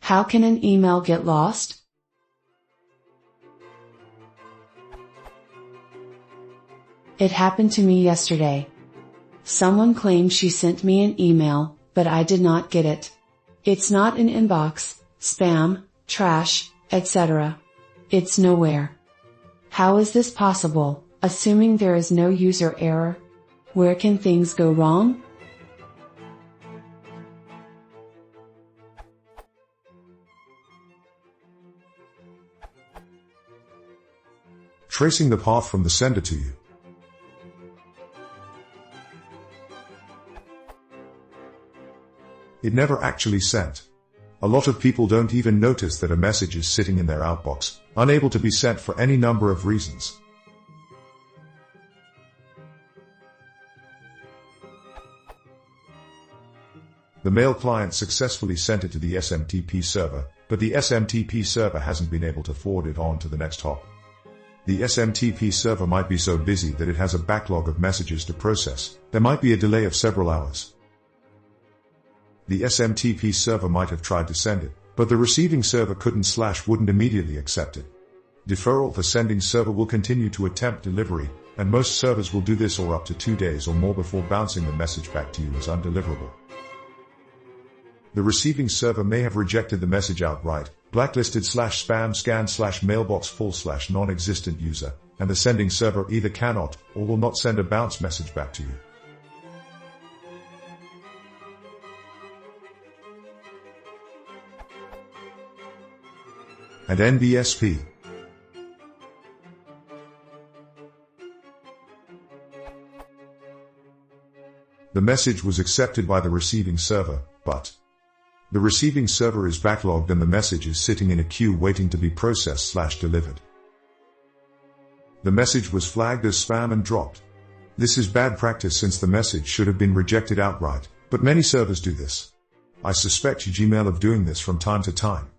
How can an email get lost? It happened to me yesterday. Someone claimed she sent me an email, but I did not get it. It's not in inbox, spam, trash, etc. It's nowhere. How is this possible, assuming there is no user error? Where can things go wrong? Tracing the path from the sender to you. It never actually sent. A lot of people don't even notice that a message is sitting in their outbox, unable to be sent for any number of reasons. The mail client successfully sent it to the SMTP server, but the SMTP server hasn't been able to forward it on to the next hop. The SMTP server might be so busy that it has a backlog of messages to process. There might be a delay of several hours. The SMTP server might have tried to send it, but the receiving server couldn't/wouldn't immediately accept it. Deferral: the sending server will continue to attempt delivery, and most servers will do this or up to 2 days or more before bouncing the message back to you as undeliverable. The receiving server may have rejected the message outright, blacklisted/spam scan/mailbox full/non-existent user, and the sending server either cannot or will not send a bounce message back to you. And NBSP. The message was accepted by the receiving server, but the receiving server is backlogged and the message is sitting in a queue waiting to be processed/delivered. The message was flagged as spam and dropped. This is bad practice since the message should have been rejected outright, but many servers do this. I suspect Gmail of doing this from time to time.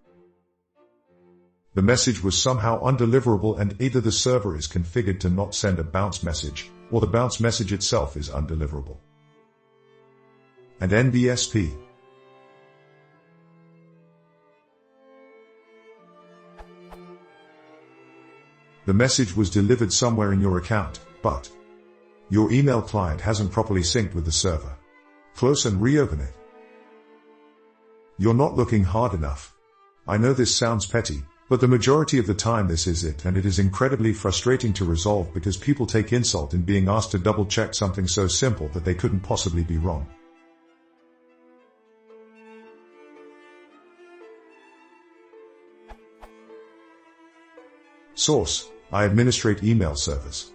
The message was somehow undeliverable and either the server is configured to not send a bounce message, or the bounce message itself is undeliverable. And NBSP. The message was delivered somewhere in your account, but your email client hasn't properly synced with the server. Close and reopen it. You're not looking hard enough. I know this sounds petty, but the majority of the time this is it, and it is incredibly frustrating to resolve because people take insult in being asked to double check something so simple that they couldn't possibly be wrong. Source: I administrate email servers.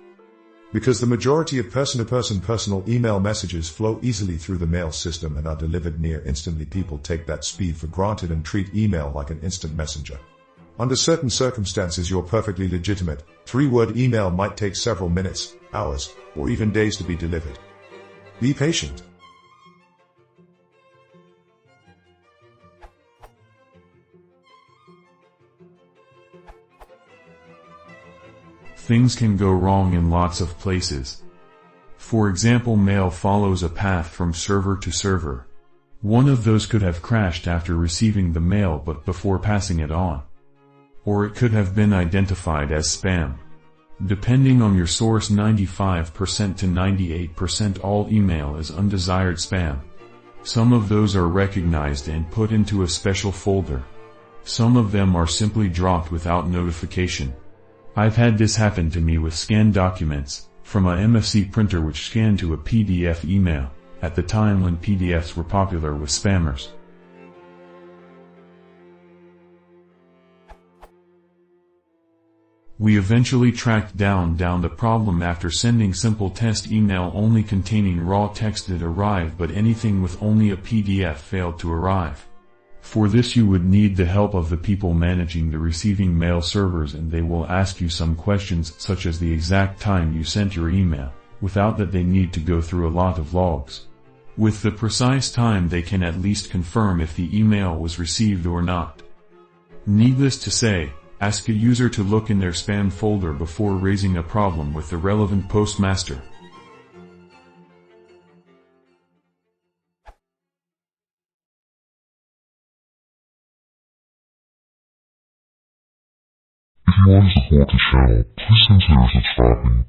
Because the majority of person-to-person personal email messages flow easily through the mail system and are delivered near instantly, people take that speed for granted and treat email like an instant messenger. Under certain circumstances, your perfectly legitimate 3-word email might take several minutes, hours, or even days to be delivered. Be patient. Things can go wrong in lots of places. For example, mail follows a path from server to server. One of those could have crashed after receiving the mail but before passing it on. Or it could have been identified as spam. Depending on your source, 95% to 98% all email is undesired spam. Some of those are recognized and put into a special folder. Some of them are simply dropped without notification. I've had this happen to me with scanned documents, from a MFC printer which scanned to a PDF email, at the time when PDFs were popular with spammers. We eventually tracked down the problem after sending simple test email only containing raw text that arrived, but anything with only a PDF failed to arrive. For this you would need the help of the people managing the receiving mail servers, and they will ask you some questions such as the exact time you sent your email, without that they need to go through a lot of logs. With the precise time they can at least confirm if the email was received or not. Needless to say, ask a user to look in their spam folder before raising a problem with the relevant postmaster. you want to support the channel, please consider subscribing.